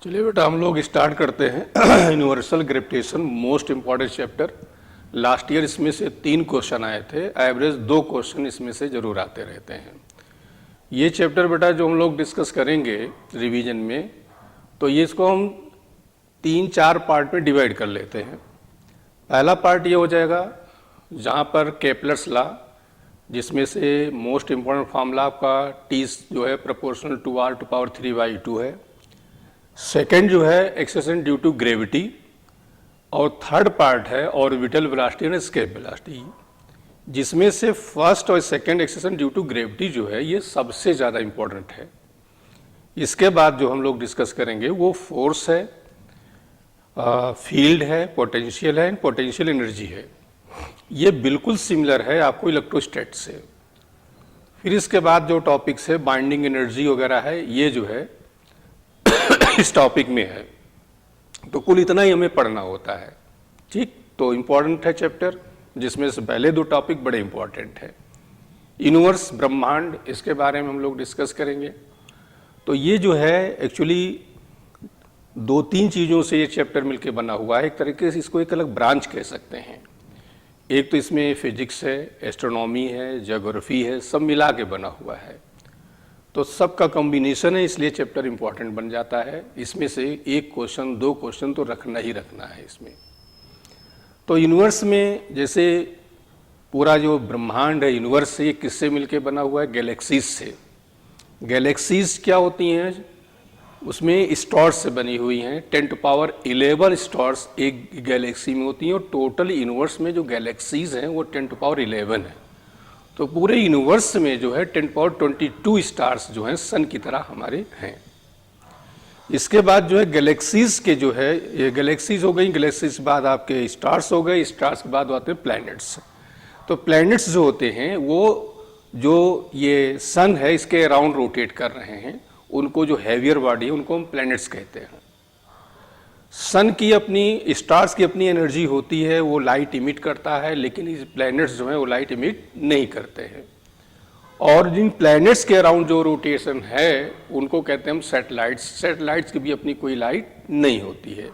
चलिए बेटा हम लोग स्टार्ट करते हैं universal gravitation most important chapter. Last year इसमें से 3 क्वेश्चन आए थे, एवरेज 2 क्वेश्चन इसमें से जरूर आते रहते हैं। ये चैप्टर बेटा जो हम लोग डिस्कस करेंगे रिवीजन में, तो ये इसको हम 3-4 पार्ट में डिवाइड कर लेते हैं। पहला पार्ट ये हो जाएगा जहाँ पर केपलर्स लॉ, जिसमें से मोस्ट इम्पॉर्टेंट फार्मूला आपका T जो है proportional to R to power 3/2 है। सेकेंड जो है एक्सेलेरेशन ड्यू टू ग्रेविटी, और थर्ड पार्ट है orbital velocity and escape velocity, जिसमें से फर्स्ट और second acceleration due to gravity जो है ये सबसे ज़्यादा इम्पोर्टेंट है। इसके बाद जो हम लोग डिस्कस करेंगे वो फोर्स है, फील्ड है, पोटेंशियल है, पोटेंशियल एनर्जी है। ये बिल्कुल सिमिलर है आपको इलेक्ट्रोस्टैट से। फिर इसके बाद जो टॉपिक्स है बाइंडिंग एनर्जी वगैरह है, ये जो है इस टॉपिक में है। तो कुल इतना ही हमें पढ़ना होता है, ठीक। तो इम्पॉर्टेंट है चैप्टर, जिसमें से पहले 2 टॉपिक बड़े इम्पॉर्टेंट है। यूनिवर्स, ब्रह्मांड, इसके बारे में हम लोग डिस्कस करेंगे। तो ये जो है एक्चुअली 2-3 चीज़ों से ये चैप्टर मिलके बना हुआ है। एक तरीके से इसको एक अलग ब्रांच कह सकते हैं। एक तो इसमें फिजिक्स है, एस्ट्रोनॉमी है, ज्योग्राफी है, सब मिला के बना हुआ है। तो सबका कॉम्बिनेशन है, इसलिए चैप्टर इंपॉर्टेंट बन जाता है। इसमें से 1 क्वेश्चन 2 क्वेश्चन तो रखना ही रखना है इसमें। तो यूनिवर्स में जैसे पूरा जो ब्रह्मांड है यूनिवर्स से, ये किससे मिलके बना हुआ है? गैलेक्सीज से। गैलेक्सीज क्या होती हैं? उसमें स्टार्स से बनी हुई हैं। 10⁻11 स्टार्स एक गैलेक्सी में होती हैं, और टोटल यूनिवर्स में जो गैलेक्सीज हैं वो 10⁻11 है। तो पूरे यूनिवर्स में जो है 10⁻22 स्टार्स जो हैं सन की तरह हमारे हैं। इसके बाद जो है गैलेक्सीज के जो है, ये गैलेक्सीज हो गई, गैलेक्सीज के बाद आपके स्टार्स हो गए, स्टार्स के बाद आते हैं प्लैनेट्स। तो प्लैनेट्स जो होते हैं वो जो ये सन है इसके अराउंड रोटेट कर रहे हैं, उनको जो हैवियर बॉडी है उनको हम प्लैनेट्स कहते हैं। सन की अपनी, स्टार्स की अपनी एनर्जी होती है, वो लाइट इमिट करता है, लेकिन इस प्लैनेट्स जो हैं वो लाइट इमिट नहीं करते हैं। और जिन प्लैनेट्स के अराउंड जो रोटेशन है उनको कहते हैं हम सैटेलाइट्स। सैटेलाइट्स की भी अपनी कोई लाइट नहीं होती है।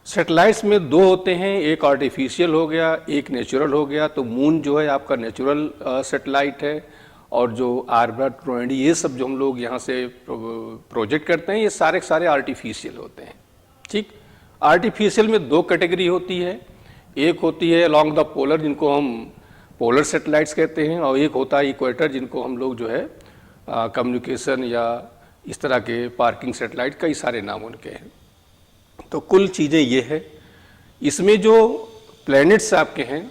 सैटेलाइट्स में 2 होते हैं, एक आर्टिफिशियल हो गया, एक नेचुरल हो गया। तो मून जो है आपका नेचुरल सैटेलाइट है, और जो आर्बिटर, ट्रोयडी, ये सब जो हम लोग यहाँ से प्रोजेक्ट करते हैं, ये सारे के सारे आर्टिफिशियल होते हैं, ठीक। आर्टिफिशियल में 2 कैटेगरी होती है। एक होती है अलॉन्ग द पोलर, जिनको हम पोलर सैटेलाइट्स कहते हैं, और एक होता है इक्वेटर, जिनको हम लोग जो है कम्युनिकेशन या इस तरह के पार्किंग सैटेलाइट, कई सारे नाम उनके हैं। तो कुल चीज़ें ये है। इसमें जो प्लैनेट्स आपके हैं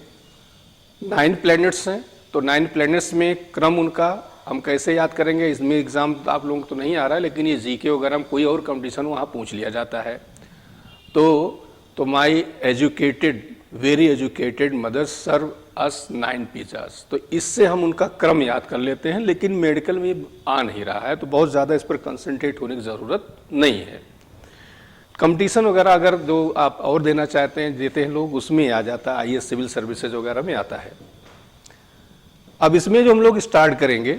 9 प्लैनेट्स हैं। तो 9 प्लैनेट्स में क्रम उनका हम कैसे याद करेंगे? इसमें एग्जाम आप लोगों को तो नहीं आ रहा है, लेकिन ये जीके वगैरह में कोई और कंपटीशन वहाँ पूछ लिया जाता है। तो माई educated, very educated mother serve us 9 pizzas. तो इससे हम उनका क्रम याद कर लेते हैं, लेकिन मेडिकल में आ नहीं रहा है, तो बहुत ज़्यादा इस पर कंसंट्रेट होने की ज़रूरत नहीं है। कंपटीशन वगैरह अगर जो आप और देना चाहते हैं, देते हैं लोग, उसमें आ जाता है, IAS सिविल सर्विसेज वगैरह में आता है। अब इसमें जो हम लोग स्टार्ट करेंगे,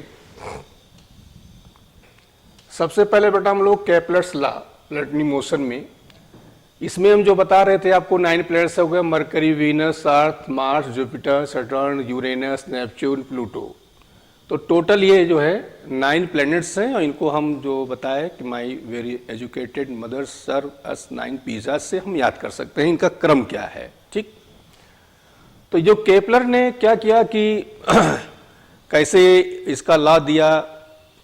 सबसे पहले बेटा हम लोग केपलर्स लॉ, प्लैनेटरी मोशन में, इसमें हम जो बता रहे थे आपको 9 प्लैनेट्स हो गए, Mercury, Venus, Earth, Mars, Jupiter, Saturn, Uranus, Neptune, Pluto. तो टोटल ये जो है 9 प्लैनेट्स हैं, और इनको हम जो बताए कि my very educated mother serve us 9 pizza से हम याद कर सकते हैं इनका क्रम क्या है, ठीक। तो जो केपलर ने क्या किया कि कैसे इसका लॉ दिया,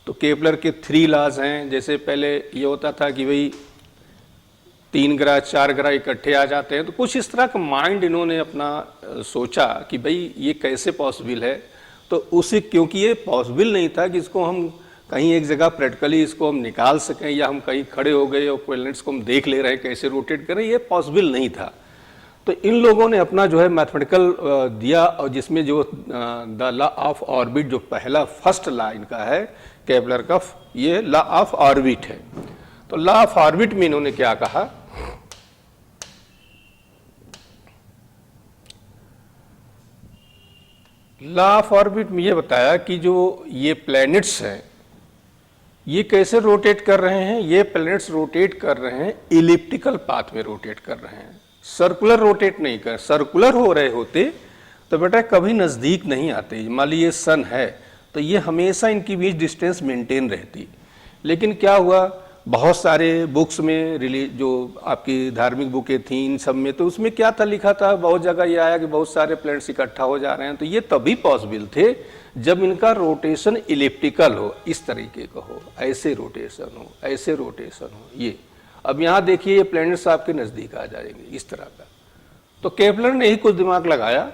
तो केपलर के 3 लॉज हैं। जैसे पहले ये होता था कि भाई 3 ग्रह 4 ग्रह इकट्ठे आ जाते हैं, तो कुछ इस तरह का माइंड इन्होंने अपना सोचा कि भाई ये कैसे पॉसिबल है। तो उसे, क्योंकि ये पॉसिबल नहीं था कि इसको हम कहीं एक जगह प्रैक्टिकली इसको हम निकाल सकें, या हम कहीं खड़े हो गए और प्लैनेट्स को हम देख ले रहे हैं कैसे रोटेट करें, ये पॉसिबल नहीं था। तो इन लोगों ने अपना जो है मैथमेटिकल दिया, और जिसमें जो द लॉ ऑफ ऑर्बिट, जो पहला फर्स्ट लॉ इनका है केपलर का, ये लॉ ऑफ ऑर्बिट है। तो लॉ ऑफ ऑर्बिट में इन्होंने क्या कहा, लॉ ऑफ ऑर्बिट में ये बताया कि जो ये प्लैनेट्स हैं ये कैसे रोटेट कर रहे हैं? ये प्लैनेट्स रोटेट कर रहे हैं इलिप्टिकल पाथ में रोटेट कर रहे हैं, सर्कुलर रोटेट नहीं कर। सर्कुलर हो रहे होते तो बेटा कभी नज़दीक नहीं आते। मान लीजिए सन है तो ये हमेशा इनकी बीच डिस्टेंस मेंटेन रहती, लेकिन क्या हुआ, बहुत सारे बुक्स में जो आपकी धार्मिक बुकें थी इन सब में, तो उसमें क्या था लिखा था, बहुत जगह ये आया कि बहुत सारे प्लैनेट्स इकट्ठा हो जा रहे हैं। तो ये तभी पॉसिबल थे जब इनका रोटेशन इलिप्टिकल हो, इस तरीके का हो, ऐसे रोटेशन हो, ऐसे रोटेशन हो। ये अब यहाँ देखिए ये प्लैनेट्स आपके नज़दीक आ जाएंगे इस तरह का। तो केपलर ने ही कुछ दिमाग लगाया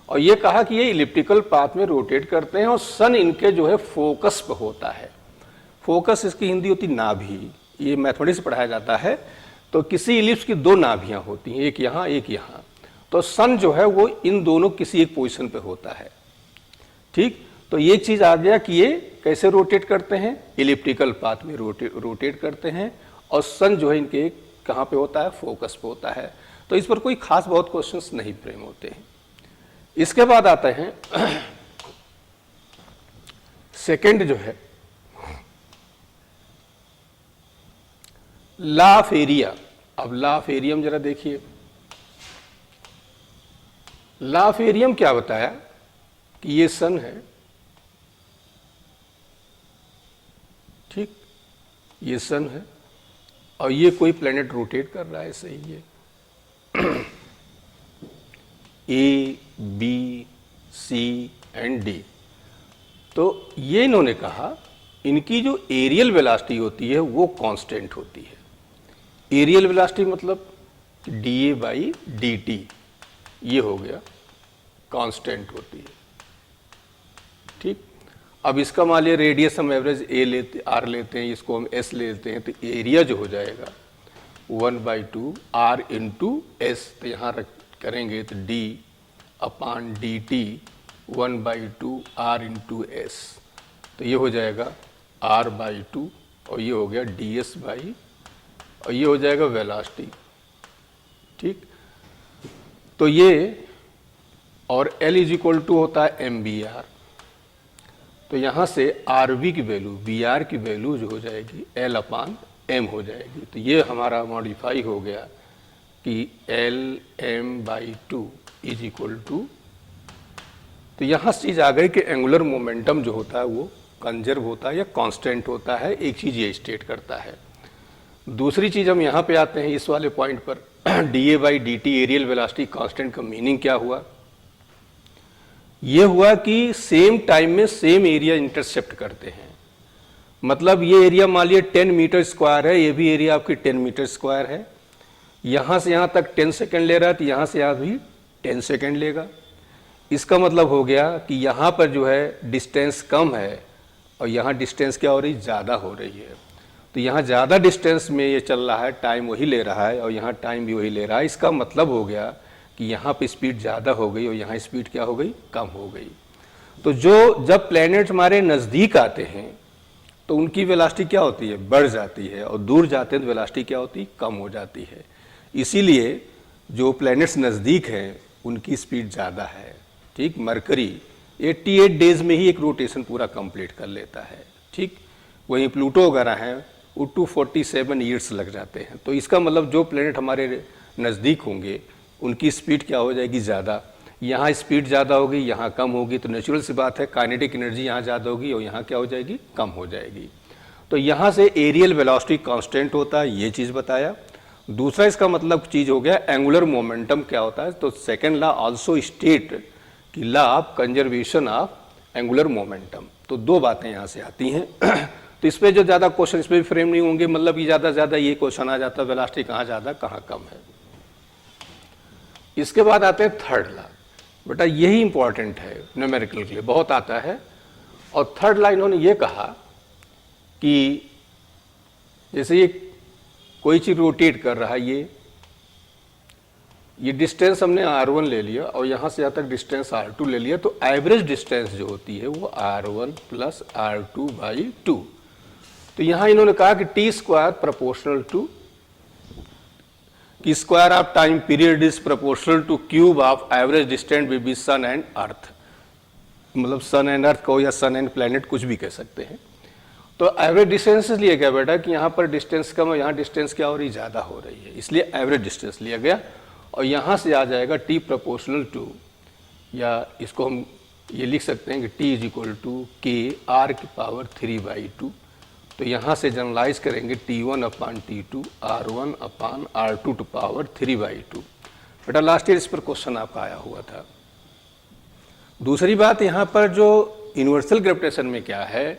और ये कहा कि ये इलिप्टिकल पाथ में रोटेट करते हैं और सन इनके जो है फोकस पे होता है। फोकस इसकी हिंदी होती नाभि, ये मैथमेटिक्स पढ़ाया जाता है। तो किसी इलिप्स की दो नाभियां होती हैं, एक यहाँ एक यहाँ। तो सन जो है वो इन दोनों किसी एक पोजीशन पे होता है। ठीक, तो ये चीज आ गया कि ये कैसे रोटेट करते हैं, इलिप्टिकल पाथ में रोटेट करते हैं, और सन जो है इनके कहाँ पे होता है, फोकस पे होता है। तो इस पर कोई खास बहुत क्वेश्चंस नहीं फ्रेम होते हैं। इसके बाद आते हैं सेकंड जो है लॉ ऑफ एरिया। अब लॉ ऑफ एरियम जरा देखिए, लॉ ऑफ एरियम क्या बताया कि ये सन है, ठीक, ये सन है और ये कोई प्लेनेट रोटेट कर रहा है, सही है। A B C and D. तो ये इन्होंने कहा इनकी जो एरियल वेलोसिटी होती है वो कांस्टेंट होती है। एरियल वेलोसिटी मतलब D A by D T, ये हो गया, कांस्टेंट होती है। ठीक, अब इसका मान लिया रेडियस हम एवरेज ए लेते, आर लेते हैं, इसको हम एस लेते हैं, तो एरिया जो हो जाएगा 1/2 आर इंटू एस। तो यहाँ करेंगे तो D upon D T 1/2 R into S, तो ये हो जाएगा r/2 और ये हो गया ds बाई, और ये हो जाएगा वेलोसिटी। ठीक, तो ये और L इज इक्वल टू होता है mvr। तो यहाँ से rv की वैल्यू, vr की वैल्यू जो हो जाएगी L अपान m हो जाएगी। तो ये हमारा मॉडिफाई हो गया कि Lm/2 इज इक्वल टू, तो यहाँ चीज आ गई कि एंगुलर मोमेंटम जो होता है वो कंजर्व होता है या कांस्टेंट होता है। एक चीज ये स्टेट करता है। दूसरी चीज हम यहाँ पे आते हैं इस वाले पॉइंट पर, dA/dt एरियल वेलोसिटी कांस्टेंट का मीनिंग क्या हुआ? ये हुआ कि सेम टाइम में सेम एरिया इंटरसेप्ट करते हैं। मतलब ये एरिया मान लिया 10 मीटर स्क्वायर है, ये भी एरिया आपकी 10 मीटर स्क्वायर है। यहाँ से यहाँ तक 10 सेकेंड ले रहा है, तो यहाँ से यहाँ भी 10 सेकेंड लेगा। इसका मतलब हो गया कि यहाँ पर जो है डिस्टेंस कम है और यहाँ डिस्टेंस क्या हो रही, ज़्यादा हो रही है। तो यहाँ ज़्यादा डिस्टेंस में ये चल रहा है, टाइम वही ले रहा है और यहाँ टाइम भी वही ले रहा है। इसका मतलब हो गया कि यहाँ पे स्पीड ज़्यादा हो गई और यहाँ स्पीड क्या हो गई, कम हो गई। तो जब प्लैनेट हमारे नज़दीक आते हैं तो उनकी वेलोसिटी क्या होती है, बढ़ जाती है, और दूर जाते हैं तो वेलोसिटी क्या होती है, कम हो जाती है। इसीलिए जो प्लैनेट्स नज़दीक हैं उनकी स्पीड ज़्यादा है। ठीक, मरकरी 88 डेज में ही एक रोटेशन पूरा कंप्लीट कर लेता है। ठीक, वहीं प्लूटो वगैरह हैं वो 247 ईयर्स लग जाते हैं। तो इसका मतलब जो प्लैनेट हमारे नज़दीक होंगे उनकी स्पीड क्या हो जाएगी, ज़्यादा। यहाँ स्पीड ज़्यादा होगी, यहाँ कम होगी, तो नेचुरल सी बात है काइनेटिक एनर्जी यहाँ ज़्यादा होगी और यहाँ क्या हो जाएगी, कम हो जाएगी। तो यहाँ से एरियल वेलोसिटी कांस्टेंट होता है, ये चीज़ बताया। दूसरा इसका मतलब चीज़ हो गया एंगुलर मोमेंटम क्या होता है। तो सेकेंड लॉ ऑल्सो स्टेट कि law of conservation of angular momentum. तो दो बातें यहाँ से आती हैं। तो इस पर जो ज़्यादा क्वेश्चन इस पर भी फ्रेम नहीं होंगे, मतलब कि ज़्यादा ज़्यादा ये क्वेश्चन आ जाता है वेलोसिटी कहाँ ज़्यादा कहाँ कम है। इसके बाद आते हैं थर्ड लॉ। बेटा यही इंपॉर्टेंट है न्यूमेरिकल के लिए, बहुत आता है। और थर्ड लॉ इन्होंने ये कहा कि जैसे ये कोई चीज़ रोटेट कर रहा है, ये डिस्टेंस हमने r1 ले लिया और यहाँ से यहाँ तक डिस्टेंस r2 ले लिया, तो एवरेज डिस्टेंस जो होती है वो r1 प्लस r2/2। तो यहाँ इन्होंने कहा कि t² प्रोपोर्शनल टू कि square of time period is proportional to cube of average distance between sun and earth. मतलब सन एंड अर्थ को या सन एंड प्लैनेट कुछ भी कह सकते हैं। तो एवरेज डिस्टेंस लिया गया बेटा कि यहाँ पर डिस्टेंस कम है, यहाँ डिस्टेंस क्या हो रही, ज़्यादा हो रही है, इसलिए एवरेज डिस्टेंस लिया गया। और यहाँ से आ जाएगा टी प्रोपोर्शनल टू, या इसको हम ये लिख सकते हैं कि टी इज इक्वल टू के आर की पावर 3/2। तो यहाँ से जनरलाइज करेंगे T1 upon T2 R1 upon R2 to power 3/2। बेटा लास्ट ईयर इस पर क्वेश्चन आपका आया हुआ था। दूसरी बात यहाँ पर जो यूनिवर्सल ग्रेविटेशन में क्या है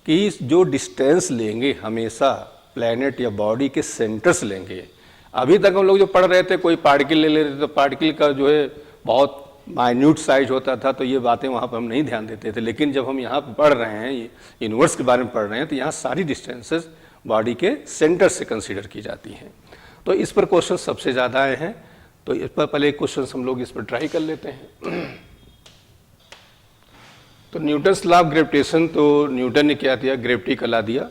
कि जो डिस्टेंस लेंगे हमेशा प्लैनेट या बॉडी के सेंटर से लेंगे। अभी तक हम लोग जो पढ़ रहे थे कोई पार्टिकल ले लेते तो पार्टिकल का जो है बहुत माइन्यूट साइज होता था, तो ये बातें वहाँ पर हम नहीं ध्यान देते थे। लेकिन जब हम यहाँ पढ़ रहे हैं, यूनिवर्स के बारे में पढ़ रहे हैं, तो यहाँ सारी डिस्टेंसेस बॉडी के सेंटर से कंसीडर की जाती हैं। तो इस पर क्वेश्चन सबसे ज़्यादा आए हैं, तो इस पर पहले क्वेश्चन हम लोग इस पर ट्राई कर लेते हैं। तो न्यूटन्स लॉ ऑफ ग्रेविटेशन, तो न्यूटन ने क्या दिया, ग्रेविटी का लॉ दिया।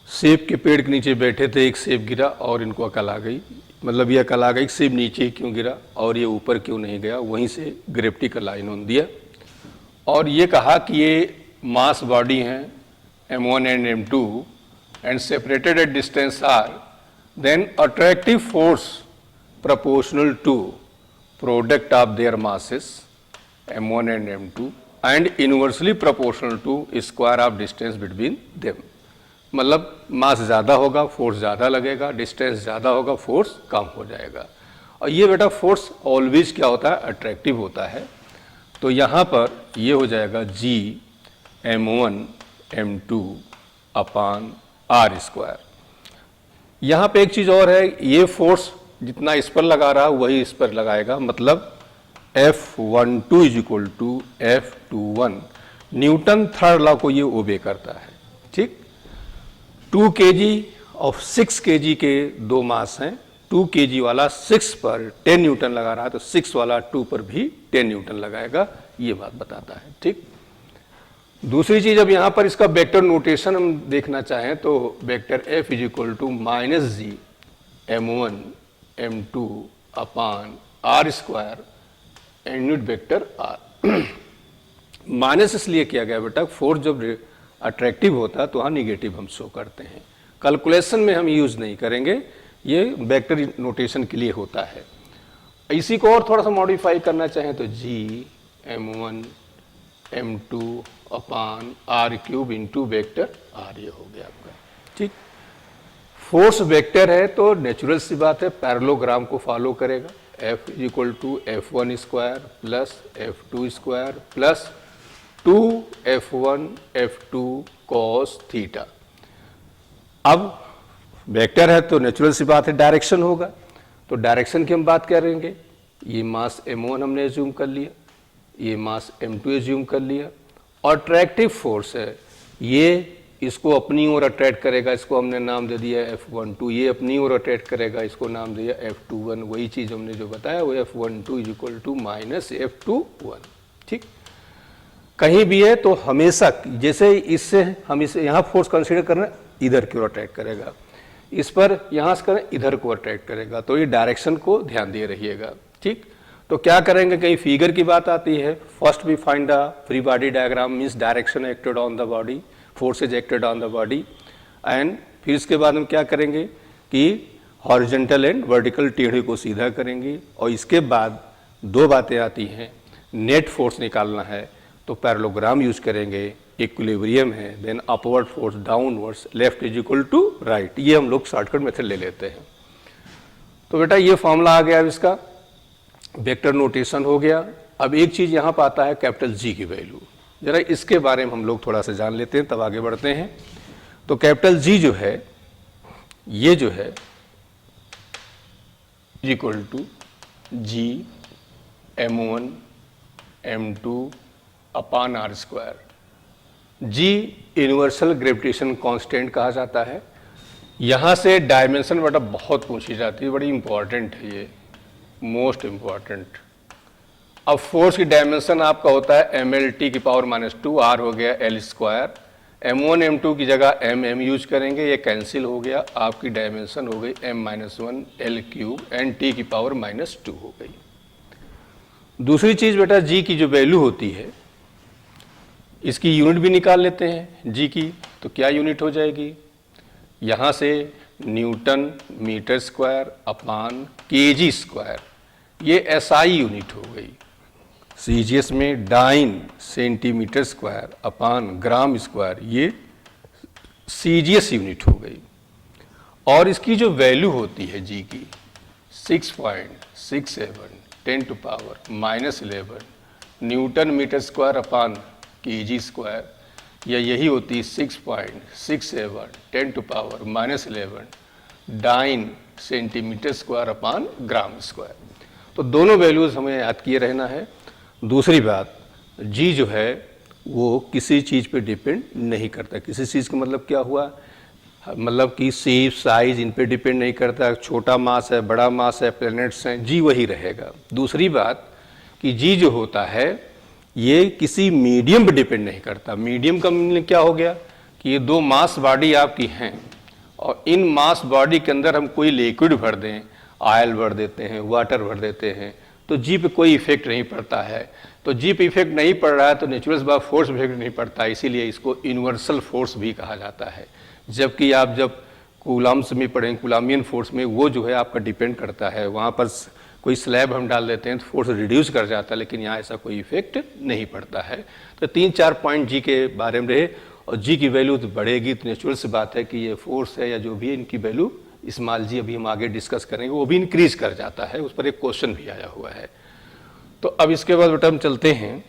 सेब के पेड़ के नीचे बैठे थे, एक सेब गिरा और इनको अकल आ गई, मतलब ये अकल आ गई सेब नीचे क्यों गिरा और ये ऊपर क्यों नहीं गया, वहीं से ग्रेविटी का लॉ इन्होंने दिया। और ये कहा कि ये मास बॉडी हैं m1 and m2 and separated at distance r, then attractive force proportional to product of their masses m1 and m2 and inversely proportional to square of distance between them। मतलब मास ज़्यादा होगा फोर्स ज़्यादा लगेगा, distance ज़्यादा होगा force कम हो जाएगा। और ये बेटा फोर्स ऑलवेज क्या होता है, अट्रैक्टिव होता है। तो यहाँ पर ये हो जाएगा G m1 m2 upon r square. यहाँ पे एक चीज़ और है, ये फोर्स जितना इस पर लगा रहा वही इस पर लगाएगा, मतलब F12 is equal to F21। Newton third law को ये ओबे करता है, ठीक। 2 kg और 6 kg के दो मास हैं, 2 kg वाला 6 पर 10 न्यूटन लगा रहा है, तो 6 वाला 2 पर भी 10 न्यूटन लगाएगा, ये बात बताता है, ठीक। दूसरी चीज, अब यहाँ पर इसका वेक्टर नोटेशन हम देखना चाहें तो vector F is equal to -G m1 m2 upon r square and unit vector r। Minus इसलिए किया गया बेटा, फोर्स जब अट्रैक्टिव होता है तो वहाँ निगेटिव हम शो करते हैं, कैलकुलेशन में हम यूज नहीं करेंगे, ये वेक्टर नोटेशन के लिए होता है। इसी को और थोड़ा सा मॉडिफाई करना चाहें तो G m1 m2 upon r cube into vector r, ये हो गया आपका, ठीक। फोर्स वेक्टर है तो नेचुरल सी बात है पैरेललोग्राम को फॉलो करेगा। F is equal to F1 square plus F2 square plus 2F1 F2 cos theta. अब वेक्टर है तो नेचुरल सी बात है डायरेक्शन होगा, तो डायरेक्शन की हम बात करेंगे। ये मास m1 हमने एज्यूम कर लिया, ये मास m2 एज्यूम कर लिया, और अट्रैक्टिव फोर्स है, ये इसको अपनी ओर अट्रैक्ट करेगा, इसको हमने नाम दे दिया F12, ये अपनी ओर अट्रैक्ट करेगा, इसको नाम दिया F21। वही चीज़ हमने जो बताया वो F12 is equal to minus F21, ठीक। कहीं भी है तो हमेशा जैसे इससे हम इसे यहाँ फोर्स कंसीडर करना, इधर की ओर अट्रैक्ट करेगा, इस पर यहाँ से करें इधर को अट्रैक्ट करेगा, तो ये डायरेक्शन को ध्यान दे रहिएगा, ठीक। तो क्या करेंगे, कहीं फिगर की बात आती है, first we find the free body diagram, means direction acted on the body, forces acted on the body, and फिर इसके बाद हम क्या करेंगे कि हॉरिजॉन्टल एंड वर्टिकल टेढ़े को सीधा करेंगे, और इसके बाद दो बातें आती हैं, नेट फोर्स निकालना है तो पैरेललोग्राम यूज करेंगे, इक्विलिब्रियम है, then upward force downwards, left is equal to right, ये हम लोग शॉर्टकट मेथड ले लेते हैं। तो बेटा ये फॉर्मूला आ गया, अब इसका वेक्टर नोटेशन हो गया। अब एक चीज यहाँ पर आता है कैपिटल G की वैल्यू, जरा इसके बारे में हम लोग थोड़ा सा जान लेते हैं तब आगे बढ़ते हैं। तो कैपिटल G जो है, ये जो है equal to G m1 m2 upon r square. G universal gravitation constant कहा जाता है। यहाँ से डायमेंशन बेटा बहुत पूछी जाती है, बड़ी इंपॉर्टेंट है ये, मोस्ट इंपॉर्टेंट। अब फोर्स की डायमेंशन आपका होता है mLT की पावर -2, r हो गया L स्क्वायर, m1 m2 की जगह mm यूज करेंगे, ये कैंसिल हो गया, आपकी डायमेंशन हो गई m-1 L cube and t की पावर -2 हो गई। दूसरी चीज बेटा G की जो वैल्यू होती है, इसकी यूनिट भी निकाल लेते हैं G की, तो क्या यूनिट हो जाएगी, यहाँ से newton metre square upon KG square, ये एसआई यूनिट हो गई। सीजीएस में dyne centimetre square upon gram square, ये सीजीएस यूनिट हो गई। और इसकी जो वैल्यू होती है जी की 6.67 10⁻⁻11 newton metre square upon KG square, या यही होती है 6.67 10⁻⁻11 dyne centimetre square upon gram square. तो दोनों वैल्यूज हमें याद किए रहना है। दूसरी बात, जी जो है वो किसी चीज़ पे डिपेंड नहीं करता। किसी चीज़ का मतलब क्या हुआ, मतलब कि शेप साइज इन पे डिपेंड नहीं करता। छोटा मास है, बड़ा मास है, प्लैनेट्स हैं, जी वही रहेगा। दूसरी बात कि जी जो होता है ये किसी मीडियम पे डिपेंड नहीं करता। मीडियम का मीनिंग क्या हो गया कि ये दो मास बॉडी आपकी हैं और इन मास बॉडी के अंदर हम कोई लिक्विड भर दें, ऑयल भर देते हैं, वाटर भर देते हैं, तो जी पे कोई इफेक्ट नहीं पड़ता है। तो जी पे इफेक्ट नहीं पड़ रहा है तो नेचुरल बाय फोर्स इफेक्ट नहीं पड़ता, इसीलिए इसको यूनिवर्सल फोर्स भी कहा जाता है। जबकि आप जब कूलम्ब्स में पढ़ें, कूलामियन फोर्स में, वो जो है आपका डिपेंड करता है। वहाँ पर कोई स्लैब हम डाल देते हैं तो फोर्स रिड्यूस कर जाता है, लेकिन यहाँ ऐसा कोई इफेक्ट नहीं पड़ता है। तो 3-4 पॉइंट जी के बारे में रहे, और जी की वैल्यू तो बढ़ेगी तो नेचुरल सी बात है कि ये फोर्स है या जो भी है इनकी वैल्यू स्मॉल जी अभी हम आगे डिस्कस करेंगे वो भी इंक्रीज कर जाता है। उस पर एक क्वेश्चन भी आया हुआ है। तो अब इसके बाद बेटा हम चलते हैं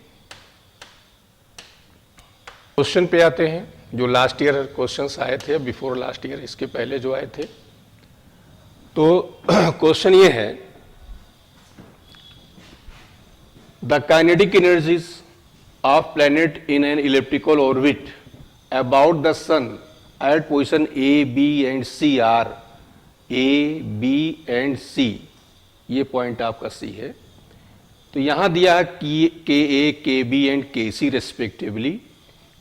क्वेश्चन पे आते हैं जो लास्ट ईयर क्वेश्चंस आए थे, बिफोर लास्ट ईयर, इसके पहले जो आए थे। तो क्वेश्चन ये है, the kinetic energies of planet in an elliptical orbit about the sun at position A B and C are, A B and C, ये पॉइंट आपका सी है। तो यहां दिया है कि के ए, के B and K C respectively,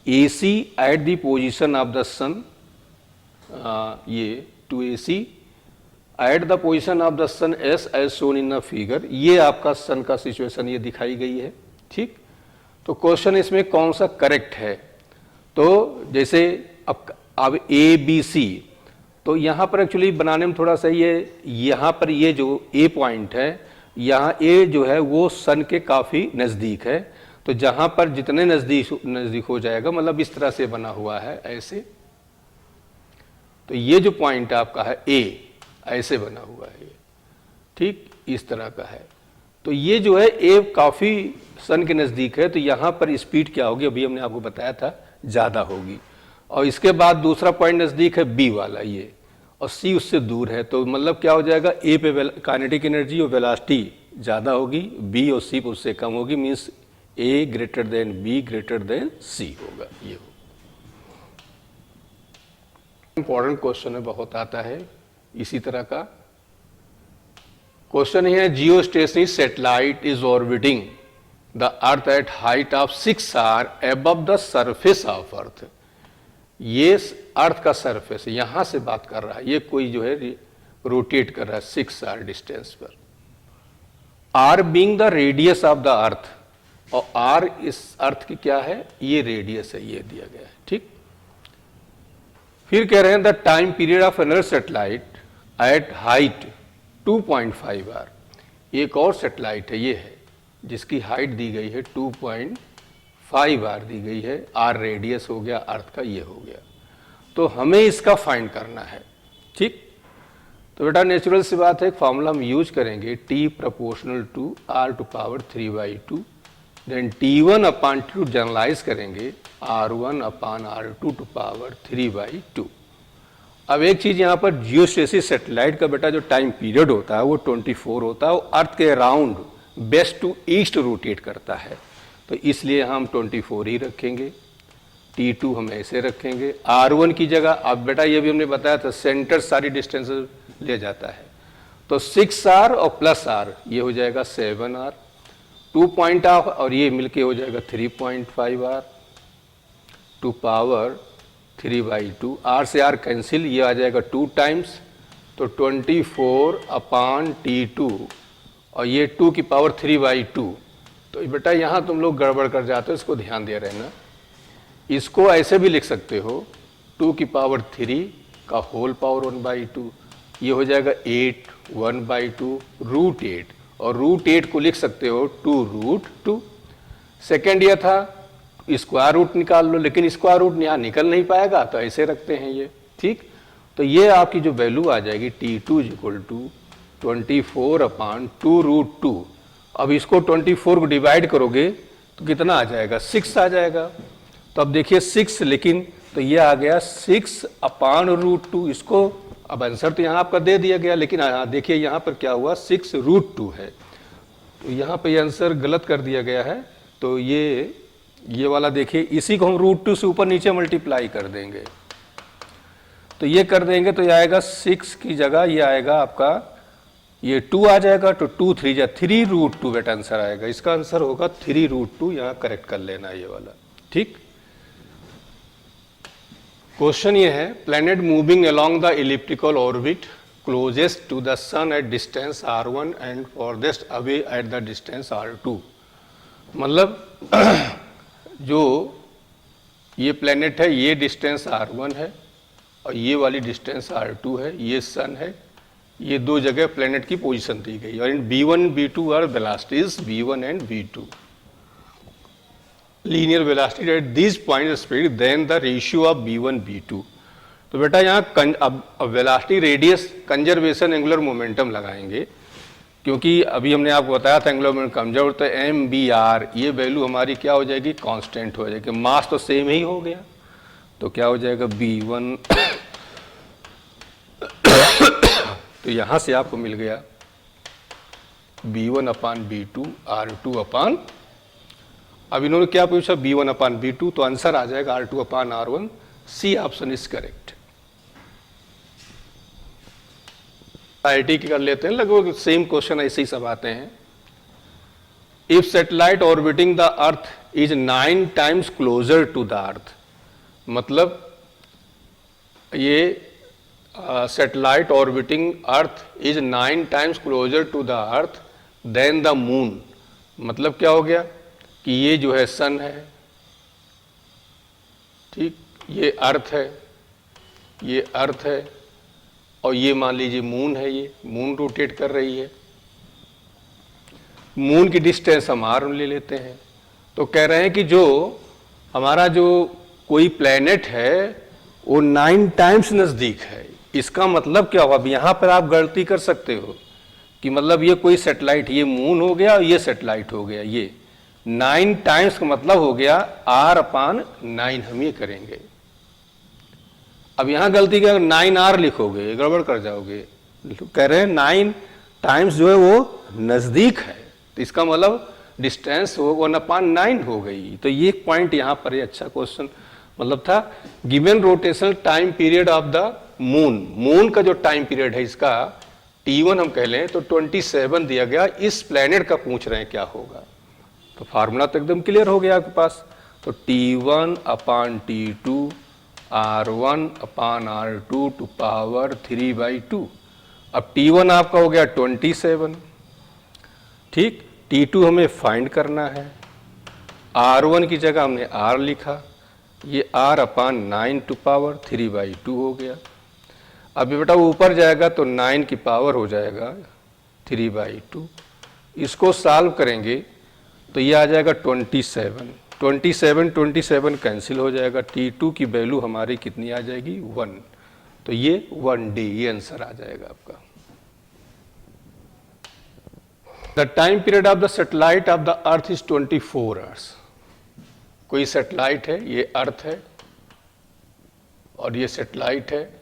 A C at the position of the sun, ये two A C at the position of the sun as shown in the figure, ये आपका सन का सिचुएशन ये दिखाई गई है। ठीक, तो क्वेश्चन इसमें कौन सा करेक्ट है। तो जैसे अब ए बी सी, तो यहाँ पर एक्चुअली बनाने में थोड़ा सा ये, यहाँ पर ये जो ए पॉइंट है, यहाँ ए जो है वो सन के काफ़ी नज़दीक है। तो जहाँ पर जितने नज़दीक हो जाएगा, मतलब इस तरह से बना हुआ है ऐसे, तो ये जो पॉइंट आपका है ए, ऐसे बना हुआ है ये, ठीक इस तरह का है। तो ये जो है ए काफ़ी सन के नज़दीक है, तो यहाँ पर स्पीड क्या होगी, अभी हमने आपको बताया था, ज़्यादा होगी। और इसके बाद दूसरा पॉइंट नज़दीक है बी वाला ये, और सी उससे दूर है। तो मतलब क्या हो जाएगा, ए पे काइनेटिक एनर्जी और वेलोसिटी ज़्यादा होगी, बी और सी पे उससे कम होगी, means A greater than B greater than C होगा। ये हो इंपॉर्टेंट क्वेश्चन है, बहुत आता है इसी तरह का क्वेश्चन है। Geostationary satellite is orbiting the earth at height of 6 R above the surface of earth. ये अर्थ का सरफेस यहां से बात कर रहा है, ये कोई जो है रोटेट कर रहा है 6 आर डिस्टेंस पर। R being the radius of the earth, और आर इस अर्थ की क्या है, ये रेडियस है, ये दिया गया है। ठीक, फिर कह रहे हैं the time period of another satellite at height 2.5 R. एक और सैटेलाइट है, ये है जिसकी हाइट दी गई है 2.5 आर दी गई है, आर रेडियस हो गया अर्थ का, ये हो गया। तो हमें इसका फाइंड करना है। ठीक, तो बेटा नेचुरल सी बात है, एक फॉर्मूला हम यूज करेंगे, T proportional to R to power 3/2, then T1 upon T2 generalize करेंगे R1 upon R2 to power 3/2। अब एक चीज यहाँ पर जियोस्टेसिस सैटेलाइट का बेटा जो टाइम पीरियड होता है वो 24 होता है, वो अर्थ के around west to east rotate करता है, तो इसलिए हम 24 ही रखेंगे। T2 हम ऐसे रखेंगे, R1 की जगह, अब बेटा ये भी हमने बताया था सेंटर सारी डिस्टेंस ले जाता है, तो 6R और प्लस R ये हो जाएगा 7R, 2 पॉइंट ऑफ और ये मिलके हो जाएगा 3.5R टू पावर 3/2। R से R कैंसिल, ये आ जाएगा 2 टाइम्स, तो 24 अपान T2 और ये 2 की पावर 3/2। तो बेटा यहाँ तुम लोग गड़बड़ कर जाते हो, इसको ध्यान दे रहना। इसको ऐसे भी लिख सकते हो 2 की पावर 3 का होल पावर 1/2, ये हो जाएगा 8 1/2 √8, और √8 को लिख सकते हो 2√2। सेकेंड ये था स्क्वायर रूट निकाल लो, लेकिन स्क्वायर रूट यहाँ निकल नहीं पाएगा, तो ऐसे रखते हैं ये, ठीक। तो ये आपकी जो वैल्यू आ जाएगी T2 = 24/2√2। अब इसको 24 को डिवाइड करोगे तो कितना आ जाएगा, 6 आ जाएगा। तो अब देखिए 6, लेकिन तो ये आ गया 6/√2। इसको अब आंसर तो यहाँ आपका दे दिया गया, लेकिन देखिए यहाँ पर क्या हुआ, 6√2 है, तो यहाँ पे आंसर गलत कर दिया गया है। तो ये वाला देखिए, इसी को हम √2 से ऊपर नीचे मल्टीप्लाई कर देंगे, तो ये कर देंगे तो ये आएगा 6 की जगह ये आएगा आपका ये 2 आ जाएगा, तो 2 3 जा 3√2 बेटा आंसर आएगा। इसका आंसर होगा 3√2, यहाँ करेक्ट कर लेना ये वाला, ठीक। क्वेश्चन ये है, planet moving along the elliptical orbit closest to the sun at distance r1 and farthest away at the distance r2। मतलब जो ये प्लैनेट है, ये डिस्टेंस r1 है और ये वाली डिस्टेंस r2 है, ये सन है, ये दो जगह प्लैनेट की पोजीशन दी गई, और इन b1 b2 are velocities v1 and v2, linear velocity at this point speed then the ratio of b1 b2। तो बेटा यहाँ अब velocity radius conservation angular momentum लगाएंगे, क्योंकि अभी हमने आपको बताया था एंगुलर मोमेंटम कमजोर, तो mvr ये वैल्यू हमारी क्या हो जाएगी, कांस्टेंट हो जाएगी, मास तो सेम ही हो गया, तो क्या हो जाएगा b1 तो यहां से आपको मिल गया b1/b2 r2/, अब इन्होंने क्या पूछा b1/b2, तो आंसर आ जाएगा r2/r1। C option is correct. IIT की कर लेते हैं, लगभग सेम क्वेश्चन ऐसे ही सब आते हैं। If satellite orbiting the earth is 9 times closer to the earth, मतलब ये satellite orbiting earth is 9 times closer to the earth then the moon, मतलब क्या हो गया कि ये जो है सन है, ठीक, ये अर्थ है, ये अर्थ है, और ये मान लीजिए मून है, ये मून रोटेट कर रही है। मून की डिस्टेंस हम r ले लेते हैं, तो कह रहे हैं कि जो हमारा जो कोई प्लेनेट है वो 9 टाइम्स नजदीक है। इसका मतलब क्या हुआ, अब यहां पर आप गलती कर सकते हो कि मतलब ये कोई सैटेलाइट, ये मून हो गया और ये सैटेलाइट हो गया, ये 9 टाइम्स का मतलब हो गया r/9 हम ये करेंगे। अब यहां गलती क्या, 9r लिखोगे गड़बड़ कर जाओगे, कह रहे हैं 9 टाइम्स जो है वो नजदीक है, तो इसका मतलब डिस्टेंस हो 1/9 हो गई। तो ये पॉइंट यहां पर ये अच्छा क्वेश्चन मतलब था। Given rotational time period of the moon, moon का जो टाइम पीरियड है इसका T1 हम कह लें तो 27 दिया गया, इस प्लेनेट का पूछ रहे हैं क्या होगा, तो फार्मूला तो एकदम क्लियर हो गया आपके पास। तो T1/T2 r1/r2 टू पावर 3/2। अब T1 आपका हो गया 27, ठीक, T2 हमें फाइंड करना है, r1 की जगह हमने r लिखा, ये r/9 टू पावर 3/2 हो गया। अब बेटा ऊपर जाएगा तो 9 की पावर हो जाएगा 3/2, इसको सॉल्व करेंगे तो ये आ जाएगा 27 कैंसिल हो जाएगा, T2 की वैल्यू हमारी कितनी आ जाएगी 1, तो ये 1D ये आंसर आ जाएगा आपका। The time period of the satellite of the earth is 24 hours. कोई सैटेलाइट है, ये अर्थ है और ये सैटेलाइट है,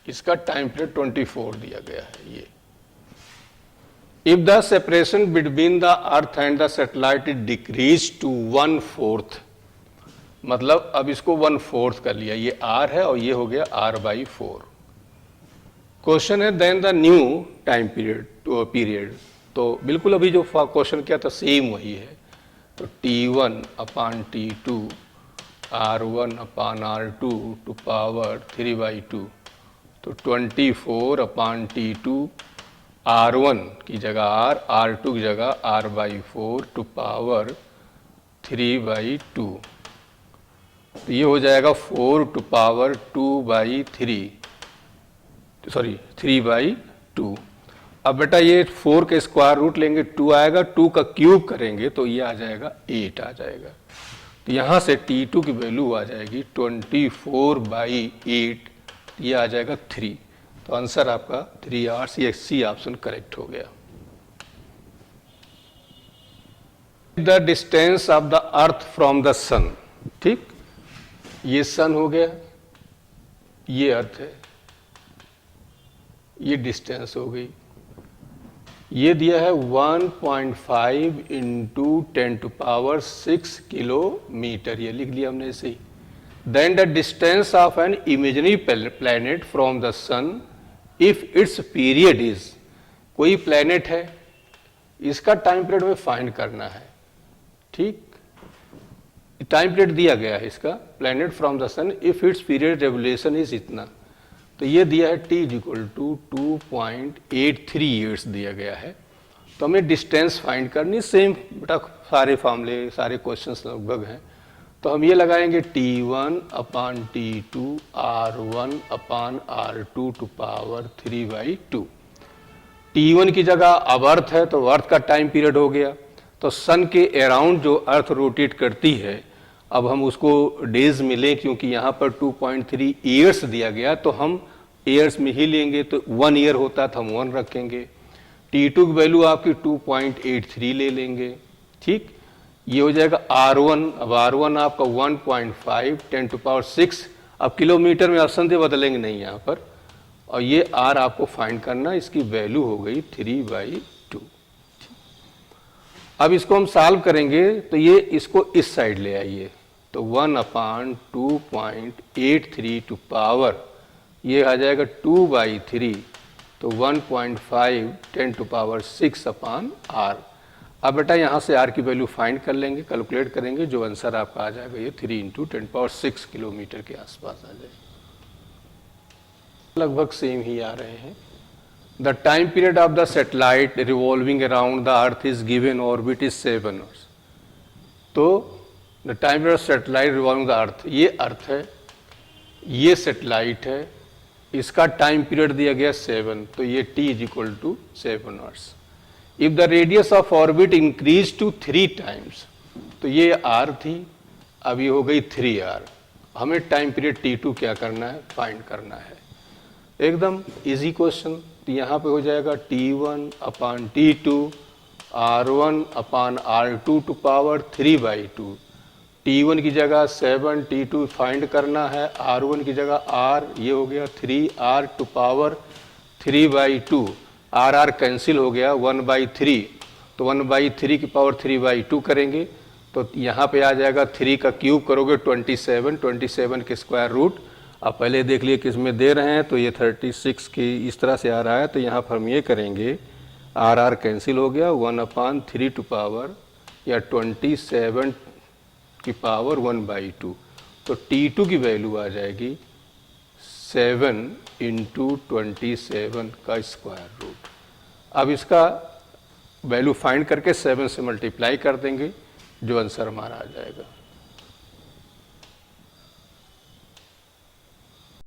इसका टाइम पीरियड 24 दिया गया है। ये if the separation between the earth and the satellite is decrease to 1/4, मतलब अब इसको 1/4 कर लिया, ये r है और ये हो गया r/4। क्वेश्चन है then the new time period, तो बिल्कुल अभी जो क्वेश्चन किया था सेम वही है। तो T1/T2 r1/r2 टू पावर 3/2, तो 24/T2 r1 की जगह r, r2 की जगह r/4 टू पावर 3/2। तो ये हो जाएगा 4 टू पावर 2/3, सॉरी 3/2। अब बेटा ये 4 के स्क्वायर रूट लेंगे 2 आएगा, 2 का क्यूब करेंगे तो ये आ जाएगा 8 आ जाएगा। तो यहाँ से T2 की वैल्यू आ जाएगी 24/8, ये आ जाएगा 3। तो आंसर आपका 3 आवर्स, ये सी ऑप्शन करेक्ट हो गया। The distance of the earth from the sun, ठीक, ये सन हो गया, ये अर्थ है, ये डिस्टेंस हो गई। ये दिया है 1.5 इंटू 10⁶ किलोमीटर, ये लिख लिया हमने ऐसे ही। Then the distance of an imaginary planet from the sun if its period is, कोई प्लैनेट है, इसका टाइम पीरियड में फाइंड करना है, ठीक। टाइम पीरियड दिया गया है इसका, planet from the sun if its period revolution is इतना। तो ये दिया है t इक्वल टू 2.83 ईयर्स दिया गया है। तो हमें डिस्टेंस फाइंड करनी, सेम बेटा सारे फॉर्मूले सारे क्वेश्चंस लगभग हैं। तो हम ये लगाएंगे T1/T2 R1/R2 to power 3/2। T1 की जगह अब अर्थ है तो अर्थ का टाइम पीरियड हो गया। तो सन के अराउंड जो अर्थ रोटेट करती है, अब हम उसको डेज मिले क्योंकि यहाँ पर 2.3 ईयर्स दिया गया, तो हम ईयर्स में ही लेंगे। तो 1 ईयर होता तो हम 1 रखेंगे। T2 की वैल्यू आपकी 2.83 ले लेंगे, ठीक। ये हो जाएगा R1, अब R1 आपका 1.5 10⁶, अब किलोमीटर में ऑप्शन से बदलेंगे नहीं यहाँ पर। और ये R आपको फाइंड करना, इसकी वैल्यू हो गई 3/2। अब इसको हम सॉल्व करेंगे तो ये इसको इस साइड ले आइए, तो 1/2.83 टू पावर, ये आ जाएगा 2/3, तो 1.5 10⁶/R। अब बेटा यहाँ से R की वैल्यू फाइंड कर लेंगे, कैलकुलेट करेंगे, जो आंसर आपका आ जाएगा ये 3 × 10⁶ किलोमीटर के आसपास आ जाएगा। लगभग सेम ही आ रहे हैं। The time period of the satellite revolving around the earth is given orbit is 7 hours. तो the time period of satellite revolving the earth, ये अर्थ है, ये सैटेलाइट है, इसका टाइम पीरियड दिया गया 7, तो ये t is equal to 7 hours. If the radius of orbit increased to 3 times, तो ये r थी, अब ये हो गई 3r। हमें टाइम पीरियड T2 क्या करना है, फाइंड करना है। एकदम इजी क्वेश्चन। तो यहाँ पे हो जाएगा T1/T2 R1/R2 to power 3/2। T1 की जगह 7, T2 फाइंड करना है, R1 की जगह R, ये हो गया 3R to power 3/2। R cancel हो गया 1/3, तो 1/3 की पावर 3/2 करेंगे, तो यहाँ पे आ जाएगा 3 का क्यूब करोगे 27 के स्क्वायर रूट। अब पहले देख लिए किस में दे रहे हैं, तो ये 36 की इस तरह से आ रहा है। तो यहाँ पर हम ये करेंगे, R कैंसिल हो गया, 1/3 टू पावर या 27 की पावर 1/2। तो T2 की वैल्यू आ जाएगी 7 × 27 का स्क्वायर रूट। अब इसका वैल्यू फाइंड करके 7 से मल्टीप्लाई कर देंगे, जो आंसर हमारा आ जाएगा।